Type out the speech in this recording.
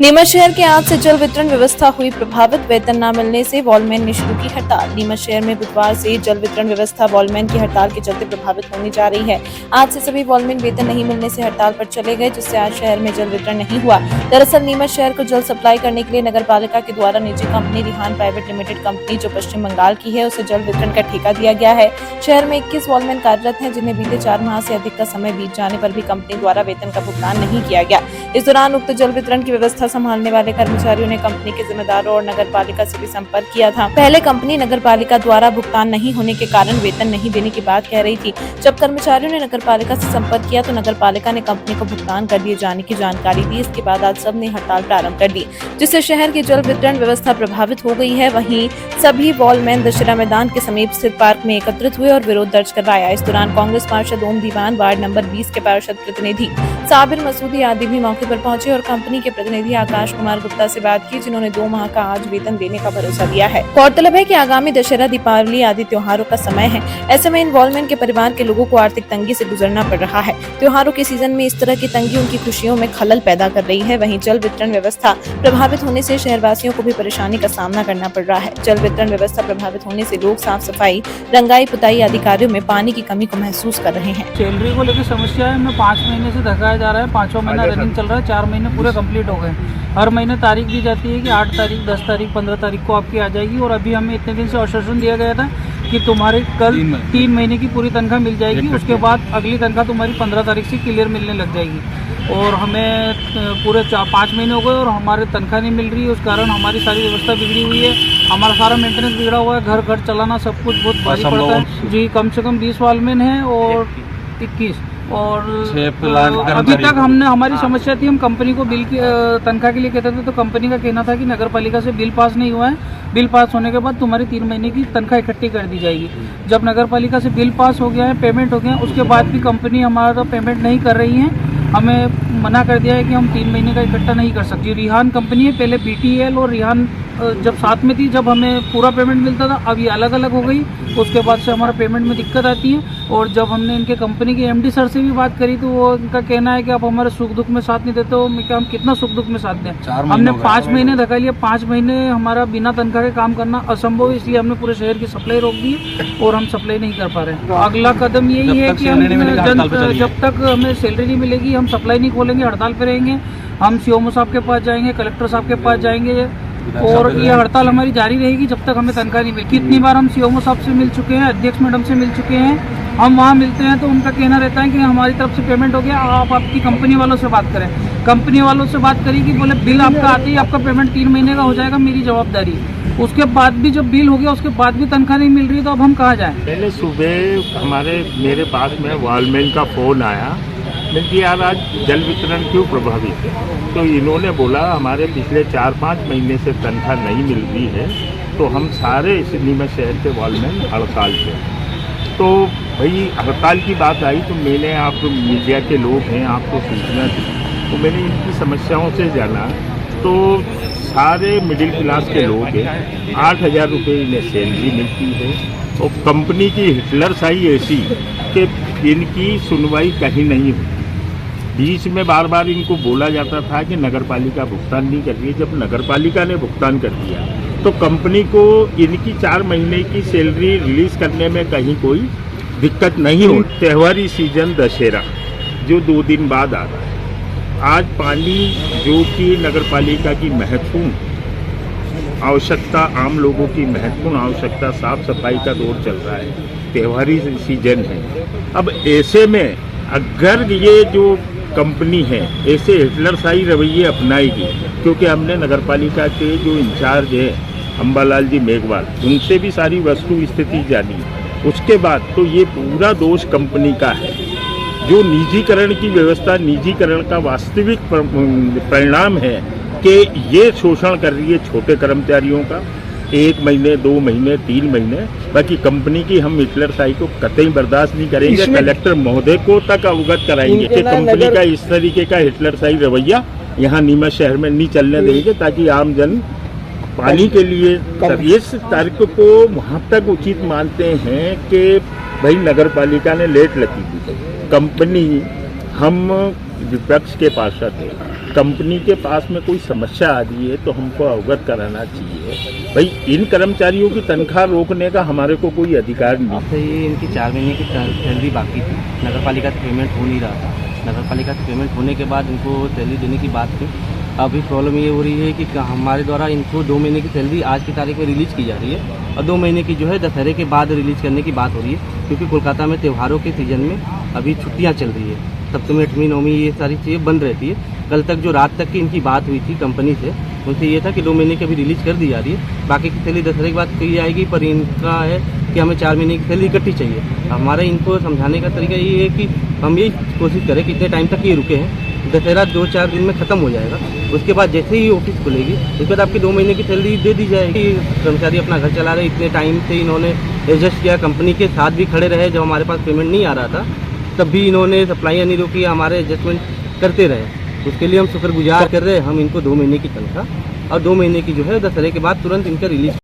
नीमच शहर के आज से जल वितरण व्यवस्था हुई प्रभावित। वेतन न मिलने से वॉलमैन ने शुरू की हड़ताल। नीमच शहर में बुधवार से जल वितरण व्यवस्था वॉलमैन की हड़ताल के चलते प्रभावित होने जा रही है। आज से सभी वॉलमैन वेतन नहीं मिलने से हड़ताल पर चले गए, जिससे आज शहर में जल वितरण नहीं हुआ। दरअसल नीमच शहर को जल सप्लाई करने के लिए नगर पालिका के द्वारा निजी company Rihan private limited company जो पश्चिम बंगाल की है, उसे जल वितरण का ठेका दिया गया है। शहर में 21 वॉलमैन कार्यरत हैं, जिन्हें बीते 4 माह से अधिक का समय बीत जाने पर भी कंपनी द्वारा वेतन का भुगतान नहीं किया गया। इस दौरान उक्त जल वितरण की व्यवस्था संभालने वाले कर्मचारियों ने कंपनी के जिम्मेदारों और नगर पालिका से भी संपर्क किया था। पहले कंपनी नगर पालिका द्वारा भुगतान नहीं होने के कारण वेतन नहीं देने की बात कह रही थी। जब कर्मचारियों ने नगर पालिका से संपर्क किया तो नगर पालिका ने कंपनी को भुगतान कर दिए जाने की जानकारी दी। इसके बाद आज सबने हड़ताल प्रारंभ कर दी, जिससे शहर की जल वितरण व्यवस्था प्रभावित हो गई है। वहीं सभी वॉलमैन दशहरा मैदान के समीप स्थित पार्क में एकत्रित हुए और विरोध दर्ज करवाया। इस दौरान कांग्रेस पार्षद ओम दीवान, वार्ड नंबर 20 के पार्षद प्रतिनिधि साबिर मसूदी आदि भी मौके पर पहुंचे और कंपनी के प्रतिनिधि आकाश कुमार गुप्ता से बात की, जिन्होंने 2 माह का आज वेतन देने का भरोसा दिया है। गौरतलब है कि आगामी दशहरा, दीपावली आदि त्योहारों का समय है। ऐसे में इन्वॉल्वमेंट के परिवार के लोगों को आर्थिक तंगी से गुजरना पड़ रहा है। त्योहारों के सीजन में इस तरह की तंगी उनकी खुशियों में खलल पैदा कर रही है। वहीं जल वितरण व्यवस्था प्रभावित होने से शहरवासियों को भी परेशानी का सामना करना पड़ रहा है। जल वितरण व्यवस्था प्रभावित होने से लोग साफ सफाई, रंगाई पुताई आदि कार्यों में पानी की कमी को महसूस कर रहे हैं। सैलरी को लेकर समस्या है। हमें 5 महीने से धकाया जा रहा है। 5वां महीना रनिंग चल रहा है। 4 महीने पूरे कंप्लीट हो गए। हर महीने तारीख दी जाती है कि 8 तारीख, 10 तारीख, 15 तारीख को आपकी आ जाएगी। और अभी हमें इतने दिन से आश्वासन दिया गया था कि तुम्हारी कल 3 महीने की पूरी तनख्वाह मिल जाएगी। उसके बाद अगली तनख्वाह तुम्हारी 15 तारीख से क्लियर मिलने लग जाएगी। और हमें पूरे 5 महीने हो गए और हमारे तनख्वाह नहीं मिल रही है। उस कारण हमारी सारी व्यवस्था बिगड़ी हुई है। हमारा सारा मेंटेनेंस बिगड़ा हुआ है। घर चलाना सब कुछ बहुत भारी पड़ता है जी। कम से कम 20 वॉलमैन हैं और 21 और अभी तक हमने हमारी समस्या थी। हम कंपनी को बिल की तनख्वाह के लिए कहते थे तो कंपनी का कहना था कि नगर पालिका से बिल पास नहीं हुआ है। बिल पास होने के बाद तुम्हारी 3 महीने की तनख्वाह इकट्ठी कर दी जाएगी। जब नगर पालिका से बिल पास हो गया है, पेमेंट हो गया है, उसके बाद भी कंपनी हमारा पेमेंट नहीं कर रही है। हमें मना कर दिया है कि हम 3 महीने का इकट्ठा नहीं कर सकते। रिहान कंपनी है, पहले BTL और रिहान जब साथ में थी, जब हमें पूरा पेमेंट मिलता था। अब ये अलग अलग हो गई। उसके बाद से हमारा पेमेंट में दिक्कत आती है। और जब हमने इनके कंपनी के MD सर से भी बात करी तो वो इनका कहना है कि आप हमारे सुख दुख में साथ नहीं देते हो। हम कितना सुख दुख में साथ दें। हमने 5 महीने धका लिया। 5 महीने हमारा बिना तनख्वाह के काम करना असंभव है। इसलिए हमने पूरे शहर की सप्लाई रोक दी और हम सप्लाई नहीं कर पा रहे हैं। अगला कदम यही है कि हम जब तक हमें सैलरी नहीं मिलेगी हम सप्लाई नहीं खोलेंगे, हड़ताल पे रहेंगे। हम CMO साहब के पास जाएंगे, कलेक्टर साहब के पास जाएंगे और ये हड़ताल हमारी जारी रहेगी जब तक हमें तनख्वाह नहीं मिलेगी। कितनी बार हम CMO साहब से मिल चुके हैं, अध्यक्ष मैडम से मिल चुके हैं। हम वहाँ मिलते हैं तो उनका कहना रहता है कि हमारी तरफ से पेमेंट हो गया, आप आपकी कंपनी वालों से बात करें। कंपनी वालों से बात करी कि बोले बिल आपका आते ही आपका पेमेंट 3 महीने का हो जाएगा, मेरी जवाबदारी। उसके बाद भी जब बिल हो गया उसके बाद भी तनख्वाह नहीं मिल रही तो अब हम कहाँ जाएँ। पहले सुबह मेरे पास में वॉलमैन का फ़ोन आया कि यार आज जल वितरण क्यों प्रभावित है। तो इन्होंने बोला हमारे पिछले 4-5 महीने से तनख्वाह नहीं मिल रही है, तो हम सारे इस नीमच शहर के वॉलमैन हड़ताल पे। तो भाई हड़ताल की बात आई तो मैंने, आप मीडिया के लोग हैं, आपको सूचना दी तो मैंने इनकी समस्याओं से जाना। तो सारे मिडिल क्लास के लोग हैं। 8,000 रुपये इन्हें सैलरी मिलती है और कंपनी की हिटलरशाही ऐसी कि इनकी सुनवाई कहीं नहीं हुई। बीच में बार बार इनको बोला जाता था कि नगर पालिका भुगतान नहीं कर रही है। जब नगर पालिका ने भुगतान कर दिया तो कंपनी को इनकी 4 महीने की सैलरी रिलीज करने में कहीं कोई दिक्कत नहीं हो। त्योहारी सीजन दशहरा जो 2 दिन बाद आ रहा है, आज पानी जो कि नगर पालिका की महत्वपूर्ण आवश्यकता, आम लोगों की महत्वपूर्ण आवश्यकता, साफ सफाई का दौर चल रहा है, त्योहारी सीजन है। अब ऐसे में अगर ये जो कंपनी है ऐसे हिटलरशाही रवैये अपनाएगी, क्योंकि हमने नगर पालिका के जो इंचार्ज है अंबालाल जी मेघवाल, उनसे भी सारी वस्तु स्थिति जानी, उसके बाद तो ये पूरा दोष कंपनी का है। जो निजीकरण की व्यवस्था, निजीकरण का वास्तविक परिणाम है कि ये शोषण कर रही है छोटे कर्मचारियों का। 1 महीने, 2 महीने, 3 महीने, बाकी कंपनी की हम हिटलरशाही को कतई बर्दाश्त नहीं करेंगे। कलेक्टर महोदय को तक अवगत कराएंगे कि कंपनी का इस तरीके का हिटलरशाही रवैया यहाँ नीमच शहर में नहीं चलने देंगे, ताकि आम जन पानी के लिए। इस तारीख को वहाँ तक उचित मानते हैं कि भाई नगर पालिका ने लेट लगी थी कंपनी। हम विपक्ष के पार्षद हैं, कंपनी के पास में कोई समस्या आ रही है तो हमको अवगत कराना चाहिए। भाई इन कर्मचारियों की तनख्वाह रोकने का हमारे को कोई अधिकार नहीं। तो ये इनकी 4 महीने की सैलरी बाकी थी, नगर पालिका से पेमेंट हो नहीं रहा था। नगर पालिका से पेमेंट होने के बाद इनको सैलरी देने की बात थी। अभी प्रॉब्लम ये हो रही है कि हमारे द्वारा इनको 2 महीने की सैलरी आज की तारीख में रिलीज़ की जा रही है और 2 महीने की जो है दशहरे के बाद रिलीज़ करने की बात हो रही है, क्योंकि कोलकाता में त्योहारों के सीज़न में अभी छुट्टियाँ चल रही है। सप्तमी, अठवीं, नवमी ये सारी चीज़ें बंद रहती है। कल तक जो रात तक की इनकी बात हुई थी कंपनी से, उनसे ये था कि 2 महीने की अभी रिलीज़ कर दी जा रही है, बाकी की सैलरी दशहरे के बाद की जाएगी। पर इनका है कि हमें 4 महीने की सैलरी इकट्ठी चाहिए। हमारा इनको समझाने का तरीका ये है कि हम ये कोशिश करें कि इतने टाइम तक ये रुके हैं, दशहरा 2-4 दिन में ख़त्म हो जाएगा, उसके बाद जैसे ही ऑफिस खुलेगी उसके बाद आपकी 2 महीने की सैलरी दे दी जाएगी। कर्मचारी अपना घर चला रहे, इतने टाइम से इन्होंने एडजस्ट किया, कंपनी के साथ भी खड़े रहे, जब हमारे पास पेमेंट नहीं आ रहा था तब भी इन्होंने सप्लाई नहीं रोकी, हमारे एडजस्टमेंट करते रहे। उसके लिए हम शुक्रगुजार कर रहे हैं। हम इनको 2 महीने की तनख्वाह और 2 महीने की जो है दशहरे के बाद तुरंत इनका रिलीज